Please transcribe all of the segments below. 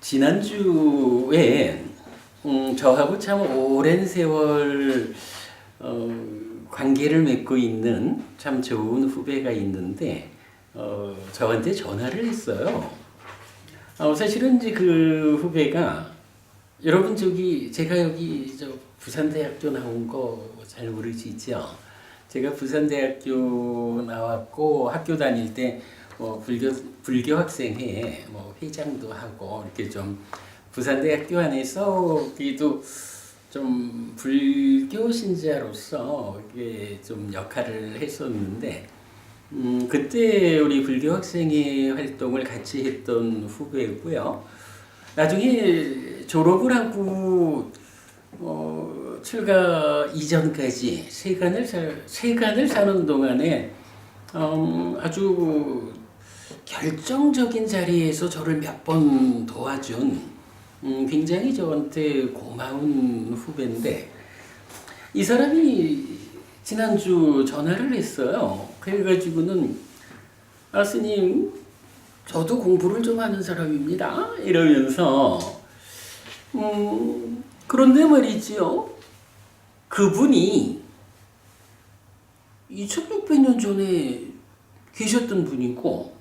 지난주에 저하고 참 오랜 세월 관계를 맺고 있는 참 좋은 후배가 있는데 저한테 전화를 했어요. 사실은 이제 그 후배가 여러분 제가 여기 부산대학교 나온 거 잘 모르시죠? 제가 부산대학교 나왔고 학교 다닐 때 불교 학생회 회장도 하고 이렇게 좀 부산대학교 안에서 그래도 좀 불교 신자로서 이게 좀 역할을 했었는데 그때 우리 불교 학생회 활동을 같이 했던 후배고요. 나중에 졸업을 하고 출가 이전까지 세간을 사는 동안에 아주 결정적인 자리에서 저를 몇 번 도와준 굉장히 저한테 고마운 후배인데 이 사람이 지난주 전화를 했어요. 그래가지고는 스님 저도 공부를 좀 하는 사람입니다 이러면서 그런데 말이지요, 그분이 2600년 전에 계셨던 분이고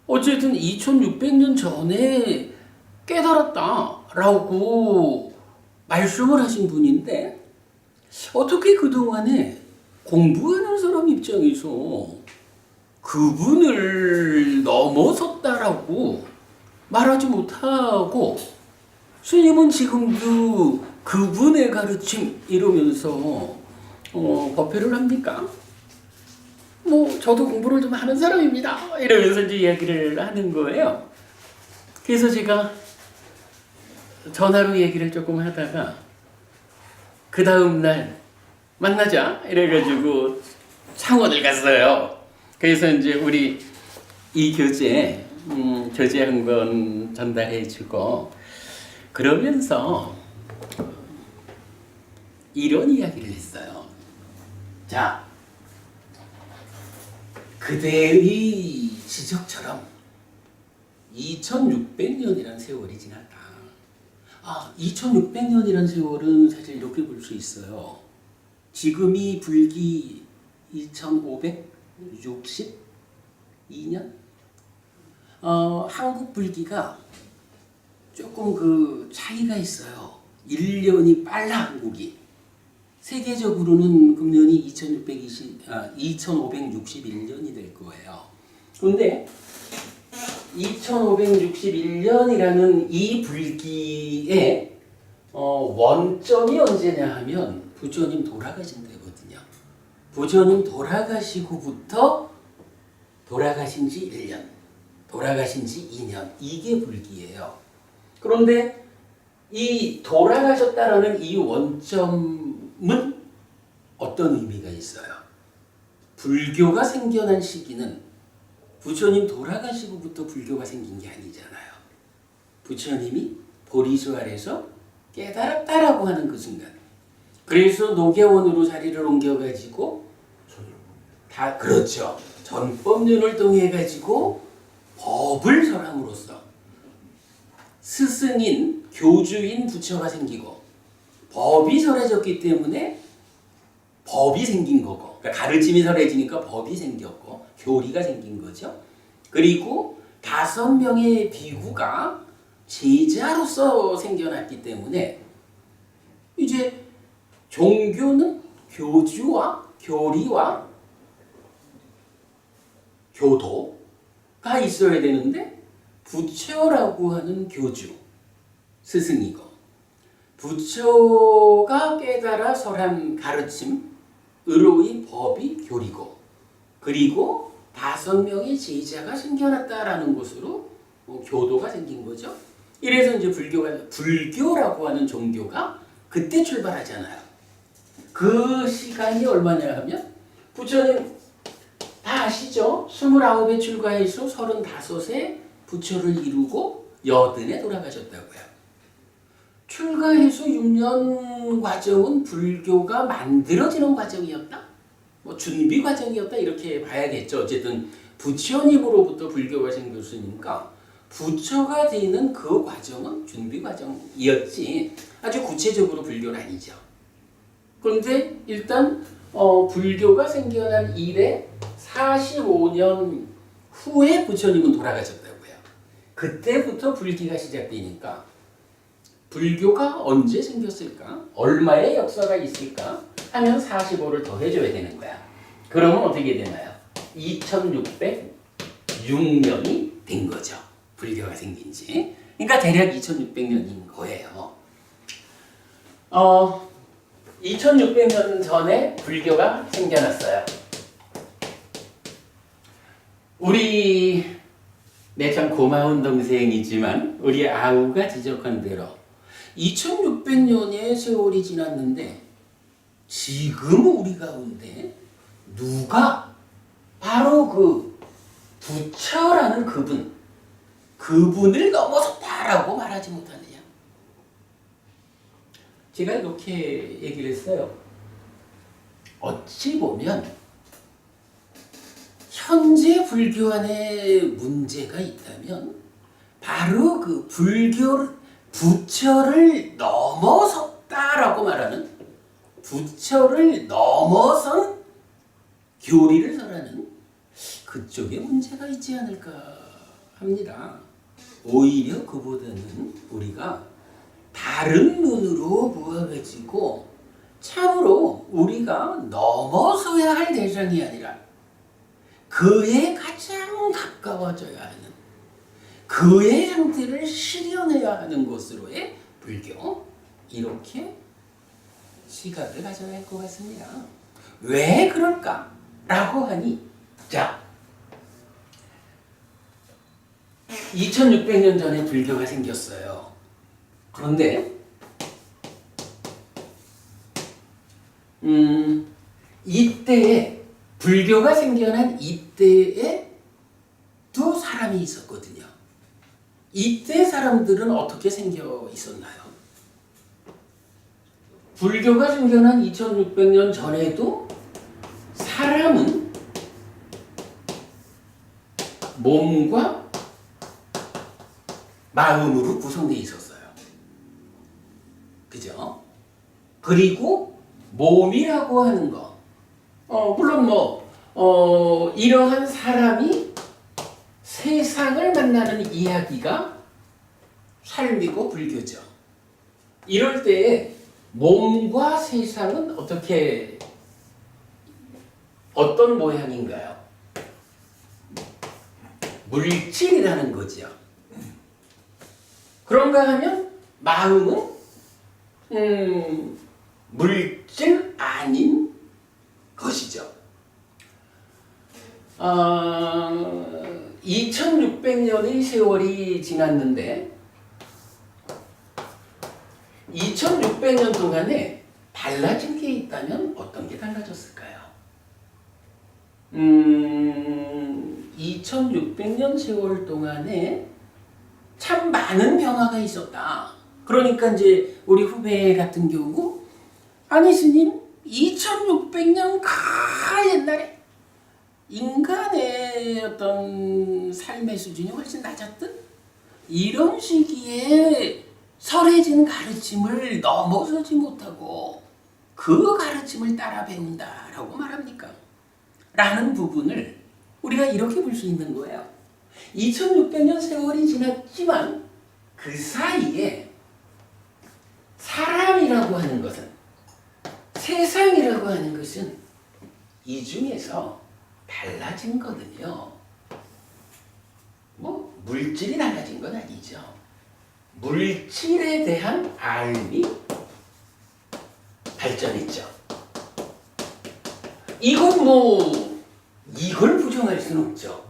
어쨌든 2600년 전에 깨달았다라고 말씀을 하신 분인데 어떻게 그동안에 공부하는 사람 입장에서 그분을 넘어섰다라고 말하지 못하고 스님은 지금도 그분의 가르침 이러면서 법회를 합니까? 저도 공부를 좀 하는 사람입니다 이러면서 이제 이야기를 하는 거예요. 그래서 제가 전화로 얘기를 조금 하다가 그 다음날 만나자 이래가지고 창원을 갔어요. 그래서 이제 우리 이 교재 한 권 전달해주고 그러면서 이런 이야기를 했어요. 자, 그대의 지적처럼 2600년이란 세월이 지났다. 2600년이란 세월은 사실 이렇게 볼 수 있어요. 지금이 불기 2562년? 한국 불기가 조금 그 차이가 있어요. 1년이 빨라 한국이. 세계적으로는 금년이 2561년이 될 거예요. 그런데 2561년이라는 이 불기의 원점이 언제냐 하면 부처님 돌아가신 때거든요. 부처님 돌아가시고부터 돌아가신 지 1년, 돌아가신 지 2년, 이게 불기예요. 그런데 이 돌아가셨다라는 이 원점은 어떤 의미가 있어요? 불교가 생겨난 시기는 부처님 돌아가시고부터 불교가 생긴 게 아니잖아요. 부처님이 보리수 아래서 깨달았다라고 하는 그 순간. 그래서 노계원으로 자리를 옮겨가지고 그렇죠. 전법륜을 통해가지고 법을 설함으로써 스승인 교주인 부처가 생기고 법이 설해졌기 때문에 법이 생긴 거고, 그러니까 가르침이 설해지니까 법이 생겼고 교리가 생긴 거죠. 그리고 5명의 비구가 제자로서 생겨났기 때문에 이제 종교는 교주와 교리와 교도가 있어야 되는데 부처라고 하는 교주, 스승이고 부처가 깨달아 설한 가르침으로의 법이 교리고 그리고 5명의 제자가 생겨났다라는 것으로 교도가 생긴 거죠. 이래서 이제 불교라고 하는 종교가 그때 출발하잖아요. 그 시간이 얼마냐 하면 부처님 다 아시죠? 29에 출가해서 35에 부처를 이루고 80에 돌아가셨다고요. 출가해서 6년 과정은 불교가 만들어지는 과정이었다? 준비 과정이었다? 이렇게 봐야겠죠. 어쨌든 부처님으로부터 불교가 생겼으니까 부처가 되는 그 과정은 준비 과정이었지 아주 구체적으로 불교는 아니죠. 그런데 일단 불교가 생겨난 이래 45년 후에 부처님은 돌아가셨다고요. 그때부터 불기가 시작되니까 불교가 언제 생겼을까? 얼마의 역사가 있을까? 하면 45를 더 해줘야 되는 거야. 그러면 어떻게 되나요? 2606년이 된 거죠. 불교가 생긴 지. 그러니까 대략 2600년인 거예요. 2600년 전에 불교가 생겨났어요. 우리 내 참 고마운 동생이지만 우리 아우가 지적한 대로 2600년의 세월이 지났는데 지금 우리 가운데 누가 바로 그 부처라는 그분을 넘어섰다라고 말하지 못하느냐. 제가 이렇게 얘기를 했어요. 어찌 보면 현재 불교 안에 문제가 있다면 바로 그 부처를 넘어섰다라고 말하는 부처를 넘어선 교리를 설하는 그쪽에 문제가 있지 않을까 합니다. 오히려 그보다는 우리가 다른 눈으로 보아가지고 참으로 우리가 넘어서야 할 대상이 아니라 그에 가장 가까워져야 하는 그의 형태를 실현해야 하는 것으로의 불교, 이렇게 시각을 가져야 할 것 같습니다. 왜 그럴까라고 하니, 자, 2600년 전에 불교가 생겼어요. 그런데 이때에 불교가 생겨난 이때에 두 사람이 있었거든요. 이때 사람들은 어떻게 생겨 있었나요? 불교가 생겨난 2600년 전에도 사람은 몸과 마음으로 구성되어 있었어요. 그죠? 그리고 몸이라고 하는 거, 물론 이러한 사람이 세상을 만나는 이야기가 삶이고 불교죠. 이럴 때에 몸과 세상은 어떤 모양인가요? 물질이라는 거죠. 그런가 하면 마음은 물질 아닌 것이죠. 2600년의 세월이 지났는데 2600년 동안에 달라진 게 있다면 어떤 게 달라졌을까요? 2600년 세월 동안에 참 많은 변화가 있었다. 그러니까 이제 우리 후배 같은 경우, 아니 스님 2600년 옛날에 인간의 어떤 삶의 수준이 훨씬 낮았던 이런 시기에 설해진 가르침을 넘어서지 못하고 그 가르침을 따라 배운다라고 말합니까? 라는 부분을 우리가 이렇게 볼 수 있는 거예요. 2600년 세월이 지났지만 그 사이에 사람이라고 하는 것은, 세상이라고 하는 것은 이 중에서 달라진 거든요. 물질이 달라진 건 아니죠. 물질에 대한 알미 발전했죠. 이걸 부정할 수는 없죠.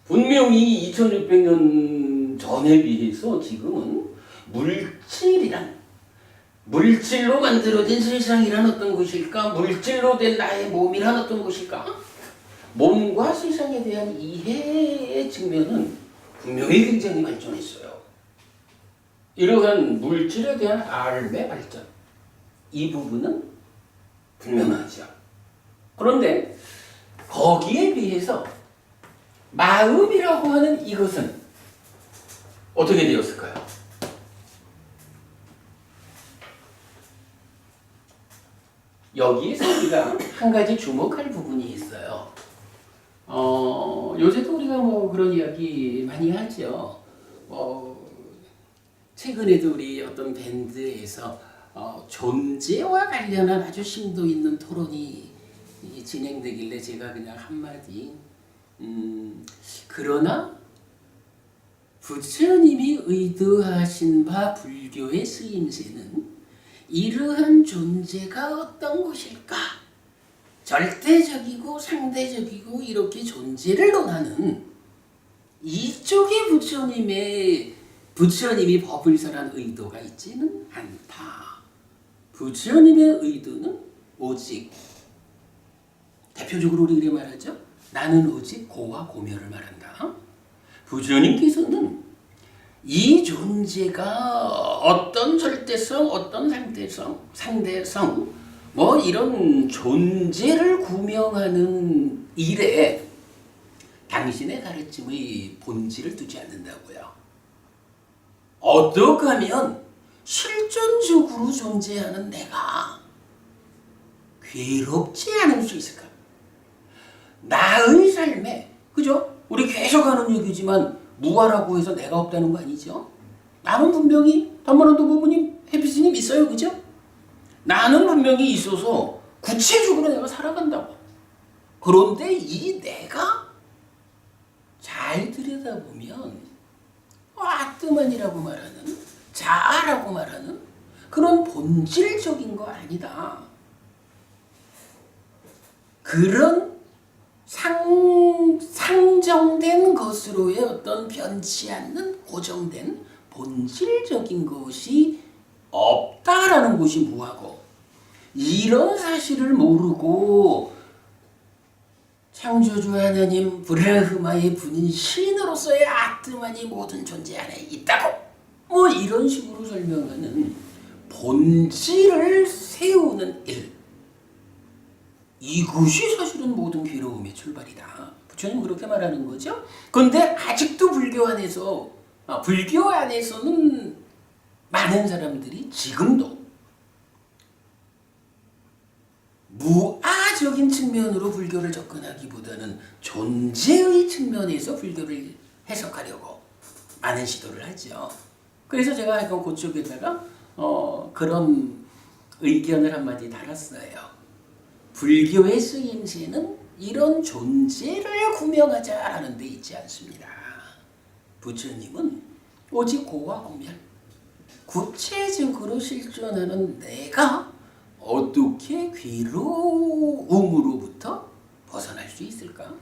분명히 2600년 전에 비해서 지금은 물질로 만들어진 세상이란 어떤 것일까? 물질로 된 나의 몸이란 어떤 것일까? 몸과 세상에 대한 이해의 측면은 분명히 굉장히 발전했어요. 이러한 물질에 대한 알매 발전, 이 부분은 분명하죠. 그런데 거기에 비해서 마음이라고 하는 이것은 어떻게 되었을까요? 여기에서 우리가 한 가지 주목할 부분이 있어요. 요새도 우리가 뭐 그런 이야기 많이 하죠. 최근에도 우리 어떤 밴드에서 존재와 관련한 아주 심도 있는 토론이 진행되길래 제가 그냥 한마디 그러나 부처님이 의도하신 바 불교의 쓰임새는 이러한 존재가 어떤 것일까? 절대적이고 상대적이고 이렇게 존재를 논하는 이쪽에 부처님이 법을 설한 의도가 있지는 않다. 부처님의 의도는 오직 대표적으로 우리 이렇게 말하죠. 나는 오직 고와 고멸을 말한다. 부처님께서는 이 존재가 어떤 절대성, 어떤 상대성, 뭐 이런 존재를 구명하는 일에 당신의 가르침의 본질을 두지 않는다고요. 어떻게 하면 실존적으로 존재하는 내가 괴롭지 않을 수 있을까? 나의 삶에, 그죠? 우리 계속 하는 얘기지만 무아라고 해서 내가 없다는 거 아니죠? 나는 분명히 단만원도 부모님, 해피스님 있어요, 그죠? 나는 분명히 있어서 구체적으로 내가 살아간다고. 그런데 이 내가 잘 들여다보면 아뜨만이라고 말하는, 자아라고 말하는 그런 본질적인 거 아니다. 그런 상정된 것으로의 어떤 변치 않는 고정된 본질적인 것이 없다라는 것이 무하고, 이런 사실을 모르고 창조주 하나님 브라흐마의 분신으로서의 아트만이 모든 존재 안에 있다고, 뭐 이런 식으로 설명하는 본질을 세우는 일, 이것이 사실은 모든 괴로움의 출발이다. 부처님 그렇게 말하는 거죠. 그런데 아직도 불교 안에서는 많은 사람들이 지금도 무아적인 측면으로 불교를 접근하기보다는 존재의 측면에서 불교를 해석하려고 많은 시도를 하죠. 그래서 제가 약간 그쪽에다가 그런 의견을 한마디 달았어요. 불교의 쓰임새는 이런 존재를 구명하자라는 데 있지 않습니다. 부처님은 오직 고와 고멸, 구체적으로 실존하는 내가 어떻게 괴로움으로부터 벗어날 수 있을까?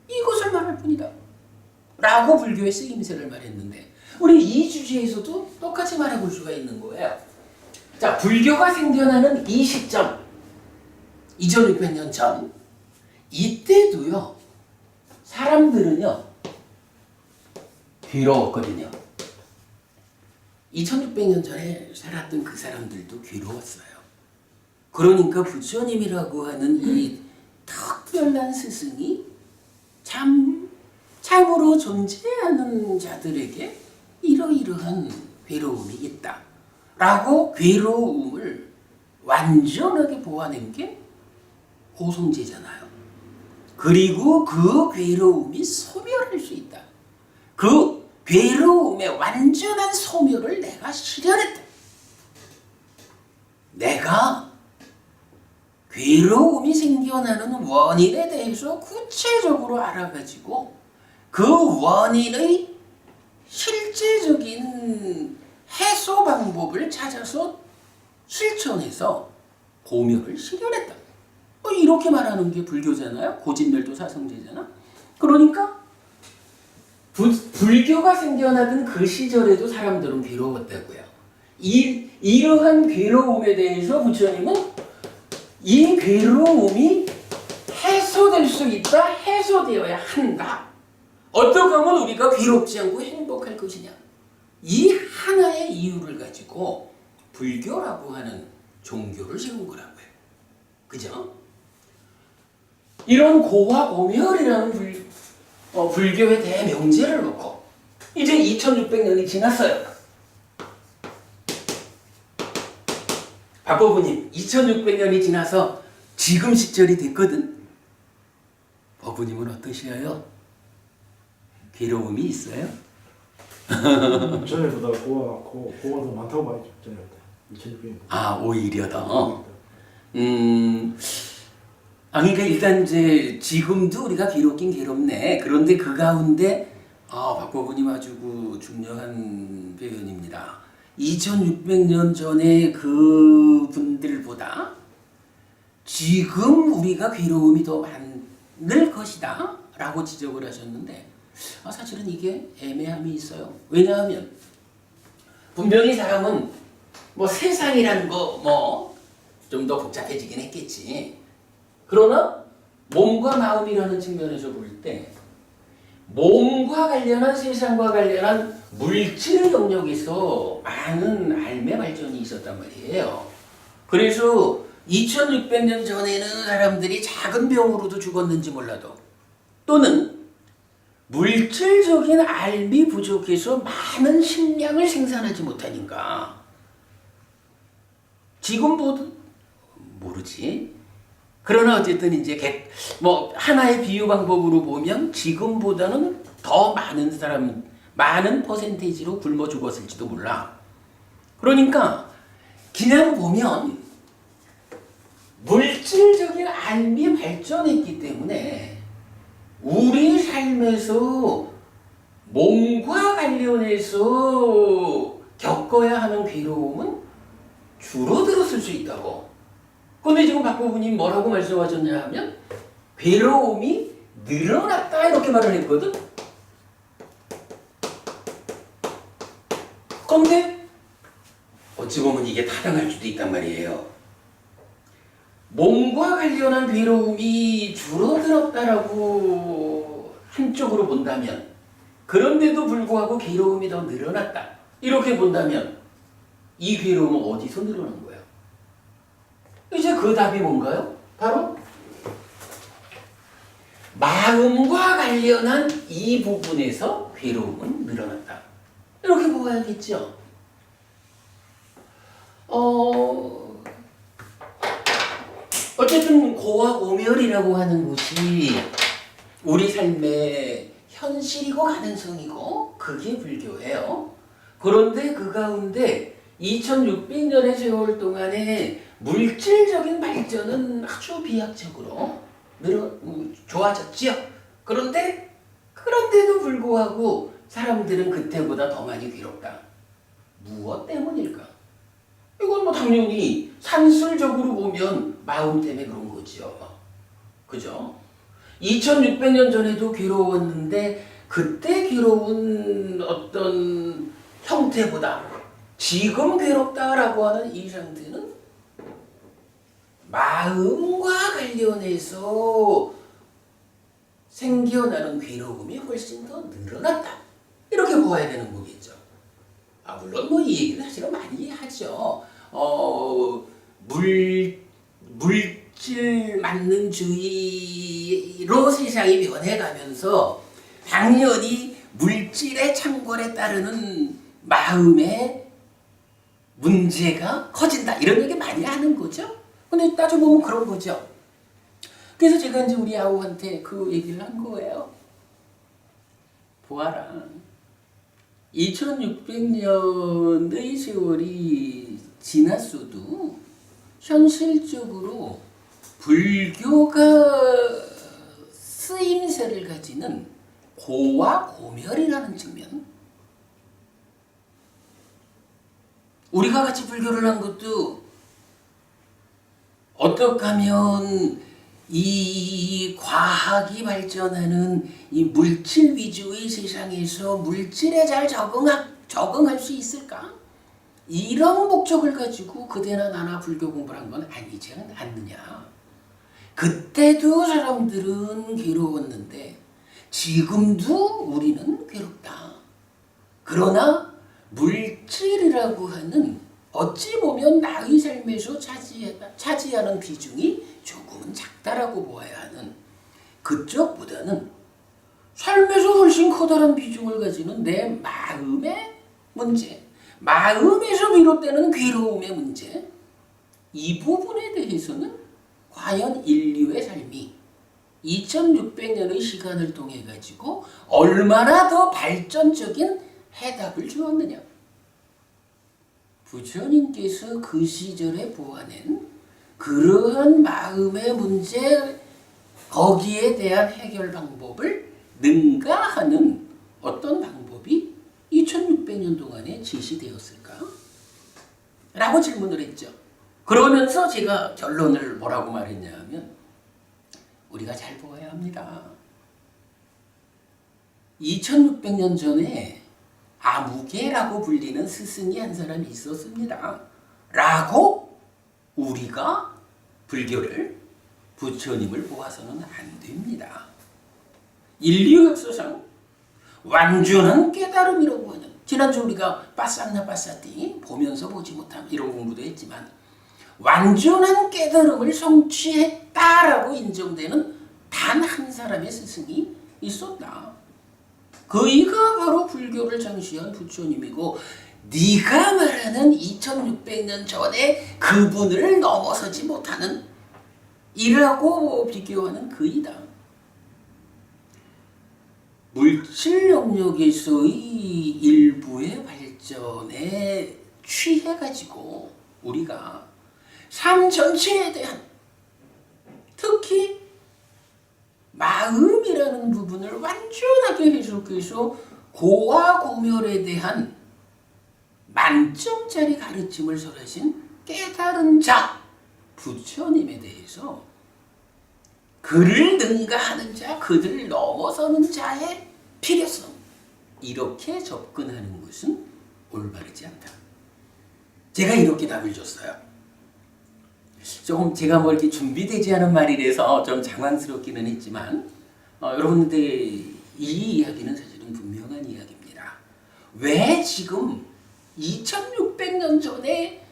이것을 말할 뿐이다. 라고 불교의 쓰임새를 말했는데, 우리 이 주제에서도 똑같이 말해볼 수가 있는 거예요. 자, 불교가 생겨나는 이 시점, 2600년 전, 이때도요, 사람들은요, 괴로웠거든요. 2600년 전에 살았던 그 사람들도 괴로웠어요. 그러니까 부처님이라고 하는 이 특별한 스승이 참으로 존재하는 자들에게 이러이러한 괴로움이 있다 라고 괴로움을 완전하게 보아낸 게 고성제잖아요. 그리고 그 괴로움이 소멸할 수 있다. 그 괴로움의 완전한 소멸을 내가 실현했다. 내가 괴로움이 생겨나는 원인에 대해서 구체적으로 알아가지고 그 원인의 실제적인 해소 방법을 찾아서 실천해서 고멸을 실현했다. 이렇게 말하는 게 불교잖아요. 고진멸도 사성제잖아. 그러니까 불교가 생겨나던 그 시절에도 사람들은 괴로웠다고요. 이러한 괴로움에 대해서 부처님은 이 괴로움이 해소될 수 있다, 해소되어야 한다. 어떻게 하면 우리가 괴롭지 않고 행복할 것이냐. 이 하나의 이유를 가지고 불교라고 하는 종교를 세운 거라고요. 그죠? 이런 고와 고멸이라는 불교의 대명제를 놓고 이제 2600년이 지났어요. 박법부님, 2600년이 지나서 지금 시절이 됐거든. 법부님은 어떠셔요? 괴로움이 있어요? 전에보다 고가 더 많다고 봐야죠. 전에보다 2600년. 아, 오히려 더. 그러니까 일단 이제 지금도 우리가 괴롭긴 괴롭네. 그런데 그 가운데 박법부님 아주 그 중요한 표현입니다. 2600년 전에 그 분들보다 지금 우리가 괴로움이 더 많을 것이다 라고 지적을 하셨는데 사실은 이게 애매함이 있어요. 왜냐하면 분명히 사람은 뭐 세상이라는 거 뭐 좀 더 복잡해지긴 했겠지. 그러나 몸과 마음이라는 측면에서 볼 때 몸과 관련한 세상과 관련한 물질 영역에서 많은 알매 발전이 있었단 말이에요. 그래서 2600년 전에는 사람들이 작은 병으로도 죽었는지 몰라도 또는 물질적인 알미 부족해서 많은 식량을 생산하지 못하니까 지금보다 모르지. 그러나 어쨌든 이제 뭐 하나의 비유 방법으로 보면 지금보다는 더 많은 사람, 많은 퍼센테이지로 굶어 죽었을지도 몰라. 그러니까 그냥 보면 물질적인 알미 발전했기 때문에 우리 삶에서 몸과 관련해서 겪어야 하는 괴로움은 줄어들었을 수 있다고. 근데 지금 박부부님 뭐라고 말씀하셨냐 하면 괴로움이 늘어났다 이렇게 말을 했거든. 그런데 어찌 보면 이게 타당할 수도 있단 말이에요. 몸과 관련한 괴로움이 줄어들었다라고 한쪽으로 본다면 그런데도 불구하고 괴로움이 더 늘어났다 이렇게 본다면 이 괴로움은 어디서 늘어난 거야? 이제 그 답이 뭔가요? 바로 마음과 관련한 이 부분에서 괴로움은 늘어났다. 이렇게 보아야겠죠. 어쨌든 고와 고멸이라고 하는 것이 우리 삶의 현실이고 가능성이고 그게 불교예요. 그런데 그 가운데 2600년의 세월 동안에 물질적인 발전은 아주 비약적으로 좋아졌지요. 그런데도 불구하고 사람들은 그때보다 더 많이 괴롭다. 무엇 때문일까? 이건 뭐 당연히 산술적으로 보면 마음 때문에 그런 거지요. 그죠? 2600년 전에도 괴로웠는데 그때 괴로운 어떤 형태보다 지금 괴롭다라고 하는 이 상태는 마음과 관련해서 생겨나는 괴로움이 훨씬 더 늘어났다. 이렇게 보아야 되는 거겠죠. 물론 뭐 이 얘기는 사실은 많이 하죠. 물질 만능주의로 세상이 변해가면서 당연히 물질의 창궐에 따르는 마음의 문제가 커진다. 이런 얘기 많이 하는 거죠. 근데 따져보면 그런 거죠. 그래서 제가 이제 우리 아우한테 그 얘기를 한 거예요. 보아라. 2600년의 세월이 지났어도 현실적으로 불교가 쓰임새를 가지는 고와 고멸이라는 측면, 우리가 같이 불교를 한 것도 어떻게 하면 이 과학이 발전하는 이 물질 위주의 세상에서 물질에 잘 적응할 수 있을까? 이런 목적을 가지고 그대나 나나 불교 공부를 한 건 아니지 않느냐. 그때도 사람들은 괴로웠는데 지금도 우리는 괴롭다. 그러나 물질이라고 하는 어찌 보면 나의 삶에서 차지하는 비중이 조금은 작다라고 보아야 하는 그쪽보다는 삶에서 훨씬 커다란 비중을 가지는 내 마음의 문제, 마음에서 비롯되는 괴로움의 문제, 이 부분에 대해서는 과연 인류의 삶이 2600년의 시간을 통해 가지고 얼마나 더 발전적인 해답을 주었느냐. 부처님께서 그 시절에 보아낸 그러한 마음의 문제, 거기에 대한 해결 방법을 능가하는 어떤 방법이 2600년 동안에 제시되었을까? 라고 질문을 했죠. 그러면서 제가 결론을 뭐라고 말했냐 하면, 우리가 잘 보아야 합니다. 2600년 전에 아무개라고 불리는 스승이 한 사람이 있었습니다. 라고 우리가 불교를, 부처님을 보아서는 안 됩니다. 인류 역사상 완전한 깨달음이라고 하는, 지난주 우리가 빠쌌나 빠쌌디 보면서 보지 못함 이런 공부도 했지만, 완전한 깨달음을 성취했다라고 인정되는 단 한 사람의 스승이 있었다. 그이가 바로 불교를 창시한 부처님이고, 네가 말하는 2600년 전에 그분을 넘어서지 못하는 이라고 비교하는 그이다. 물질 영역에서의 일부의 발전에 취해가지고 우리가 삶 전체에 대한, 특히 마음이라는 부분을 완전하게 해석해서 고와 고멸에 대한 만점짜리 가르침을 설하신 깨달은 자, 부처님에 대해서 그를 능가하는 자, 그들을 넘어서는 자의 필요성, 이렇게 접근하는 것은 올바르지 않다. 제가 이렇게 답을 줬어요. 조금 제가 뭐 이렇게 준비되지 않은 말이라서 좀 장황스럽기는 했지만, 여러분들 이 이야기는 사실은 분명한 이야기입니다. 왜 지금 2600년 전에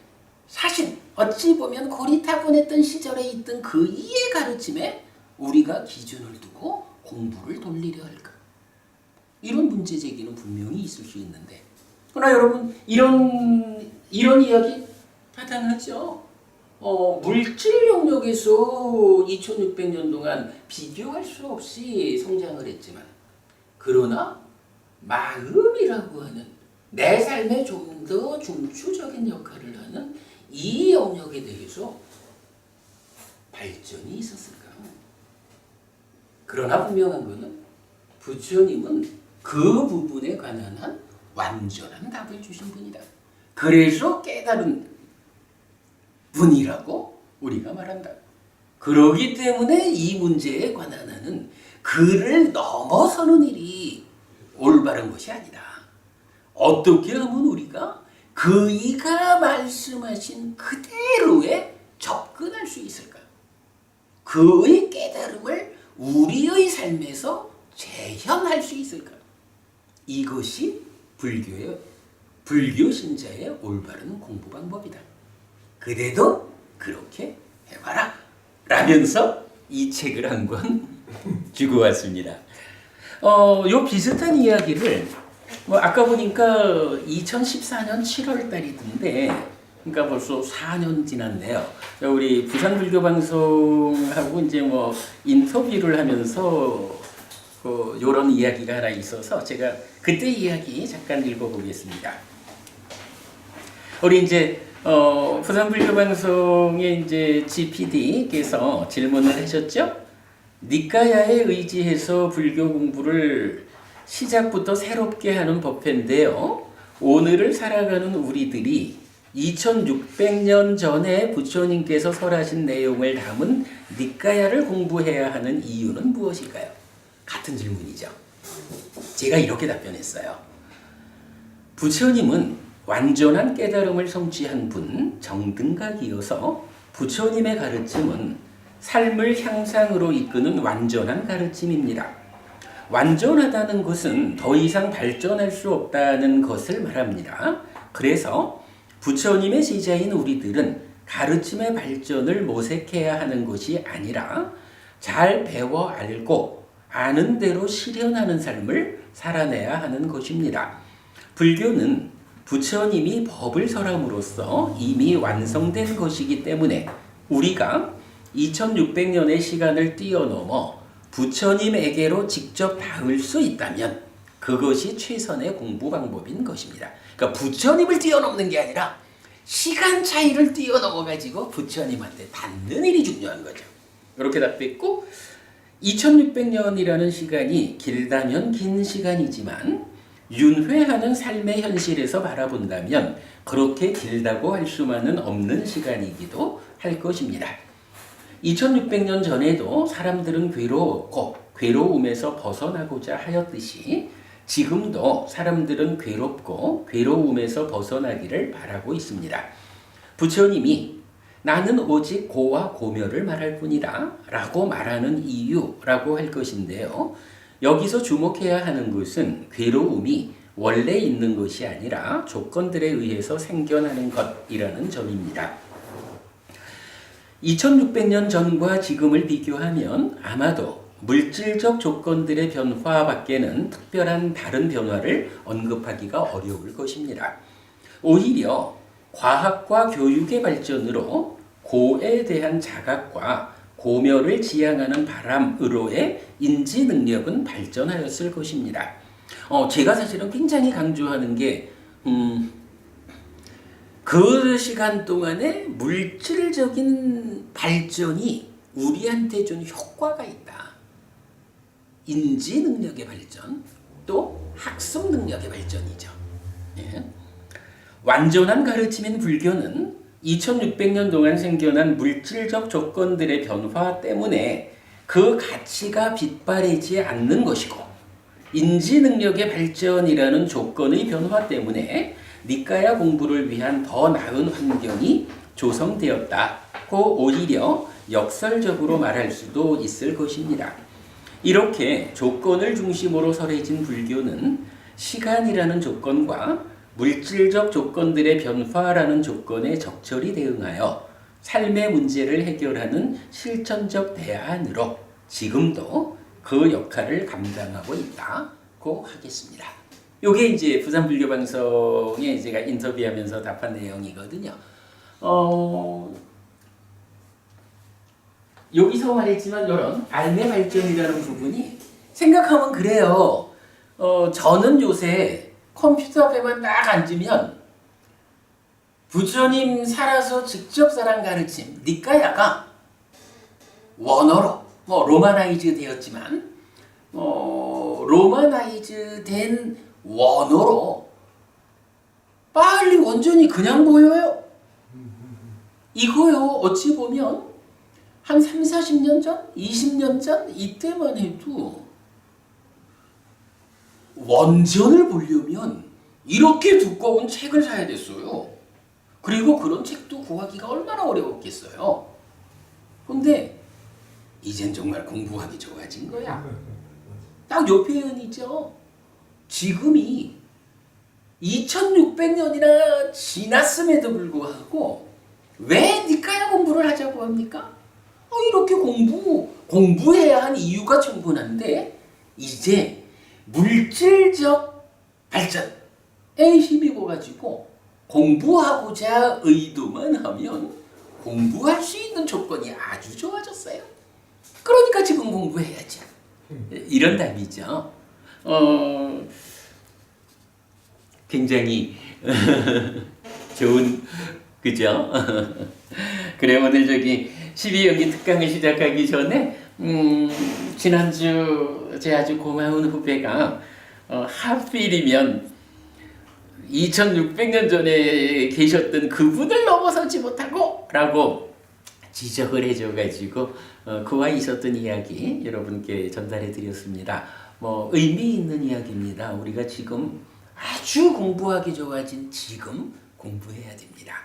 사실 어찌 보면 고리타분했던 시절에 있던 그 이해 가르침에 우리가 기준을 두고 공부를 돌리려 할까? 이런 문제 제기는 분명히 있을 수 있는데, 그러나 여러분 이런 이야기 타당하죠? 물질 영역에서 2600년 동안 비교할 수 없이 성장을 했지만, 그러나 마음이라고 하는 내 삶에 좀 더 중추적인 역할을 하는 이 영역에 대해서 발전이 있었을까? 그러나 분명한 것은 부처님은 그 부분에 관한 한 완전한 답을 주신 분이다. 그래서 깨달은 분이라고 우리가 말한다. 그러기 때문에 이 문제에 관한 한은 그를 넘어서는 일이 올바른 것이 아니다. 어떻게 하면 우리가 그이가 말씀하신 그대로에 접근할 수 있을까? 그의 깨달음을 우리의 삶에서 재현할 수 있을까? 이것이 불교 신자의 올바른 공부 방법이다. 그대도 그렇게 해봐라 라면서 이 책을 한 권 주고 왔습니다. 요 비슷한 이야기를 아까 보니까 2014년 7월 달이던데, 그러니까 벌써 4년 지났네요. 우리 부산불교방송하고 이제 인터뷰를 하면서 요런 이야기가 하나 있어서 제가 그때 이야기 잠깐 읽어보겠습니다. 우리 이제 부산불교방송의 이제 GPD께서 질문을 하셨죠. 니까야에 의지해서 불교 공부를 시작부터 새롭게 하는 법회인데요. 오늘을 살아가는 우리들이 2600년 전에 부처님께서 설하신 내용을 담은 니까야를 공부해야 하는 이유는 무엇일까요? 같은 질문이죠. 제가 이렇게 답변했어요. 부처님은 완전한 깨달음을 성취한 분, 정등각이어서 부처님의 가르침은 삶을 향상으로 이끄는 완전한 가르침입니다. 완전하다는 것은 더 이상 발전할 수 없다는 것을 말합니다. 그래서 부처님의 제자인 우리들은 가르침의 발전을 모색해야 하는 것이 아니라 잘 배워 알고 아는 대로 실현하는 삶을 살아내야 하는 것입니다. 불교는 부처님이 법을 설함으로써 이미 완성된 것이기 때문에 우리가 2600년의 시간을 뛰어넘어 부처님에게로 직접 닿을 수 있다면 그것이 최선의 공부 방법인 것입니다. 그러니까 부처님을 뛰어넘는 게 아니라 시간 차이를 뛰어넘어 가지고 부처님한테 닿는 일이 중요한 거죠. 이렇게 답했고 2600년이라는 시간이 길다면 긴 시간이지만 윤회하는 삶의 현실에서 바라본다면 그렇게 길다고 할 수만은 없는 시간이기도 할 것입니다. 2600년 전에도 사람들은 괴로웠고 괴로움에서 벗어나고자 하였듯이 지금도 사람들은 괴롭고 괴로움에서 벗어나기를 바라고 있습니다. 부처님이 나는 오직 고와 고멸을 말할 뿐이다 라고 말하는 이유라고 할 것인데요. 여기서 주목해야 하는 것은 괴로움이 원래 있는 것이 아니라 조건들에 의해서 생겨나는 것이라는 점입니다. 2600년 전과 지금을 비교하면 아마도 물질적 조건들의 변화밖에는 특별한 다른 변화를 언급하기가 어려울 것입니다. 오히려 과학과 교육의 발전으로 고에 대한 자각과 고멸을 지향하는 바람으로의 인지 능력은 발전하였을 것입니다. 제가 사실은 굉장히 강조하는 게 그 시간 동안에 물질적인 발전이 우리한테 준 효과가 있다. 인지 능력의 발전, 또 학습 능력의 발전이죠. 예. 완전한 가르침인 불교는 2600년 동안 생겨난 물질적 조건들의 변화 때문에 그 가치가 빗바래지 않는 것이고 인지 능력의 발전이라는 조건의 변화 때문에 니까야 공부를 위한 더 나은 환경이 조성되었다고 오히려 역설적으로 말할 수도 있을 것입니다. 이렇게 조건을 중심으로 설해진 불교는 시간이라는 조건과 물질적 조건들의 변화라는 조건에 적절히 대응하여 삶의 문제를 해결하는 실천적 대안으로 지금도 그 역할을 감당하고 있다고 하겠습니다. 이게 이제 부산불교방송에 제가 인터뷰하면서 답한 내용이거든요. 여기서 말했지만 이런 알매 발전이라는 부분이 생각하면 그래요. 저는 요새 컴퓨터 앞에만 딱 앉으면 부처님 살아서 직접 사랑 가르침 니까야가 원어로 로마나이즈 되었지만 로마나이즈 된 원어로 빨리 완전히 그냥 보여요. 이거요 어찌 보면 한 3, 40년 전, 20년 전 이때만 해도 원전을 보려면 이렇게 두꺼운 책을 사야 됐어요. 그리고 그런 책도 구하기가 얼마나 어려웠겠어요. 근데 이젠 정말 공부하기 좋아진 거야. 딱 요 표현이죠. 지금이 2600년이나 지났음에도 불구하고 왜 니까야 공부를 하자고 합니까? 이렇게 공부해야 한 이유가 충분한데 이제 물질적 발전에 힘입어 가지고 공부하고자 의도만 하면 공부할 수 있는 조건이 아주 좋아졌어요. 그러니까 지금 공부해야죠. 이런 답이죠. 굉장히 좋은 그죠? 그래 오늘 저기 12연기 특강을 시작하기 전에 지난주 제 아주 고마운 후배가 하필이면 2600년 전에 계셨던 그분을 넘어서지 못하고 라고 지적을 해줘가지고 그와 있었던 이야기 여러분께 전달해 드렸습니다. 의미 있는 이야기입니다. 우리가 지금 아주 공부하기 좋아진 지금 공부해야 됩니다.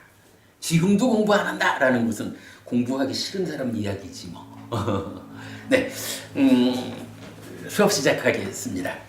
지금도 공부 안 한다라는 것은 공부하기 싫은 사람 이야기지 뭐. 네, 수업 시작하겠습니다.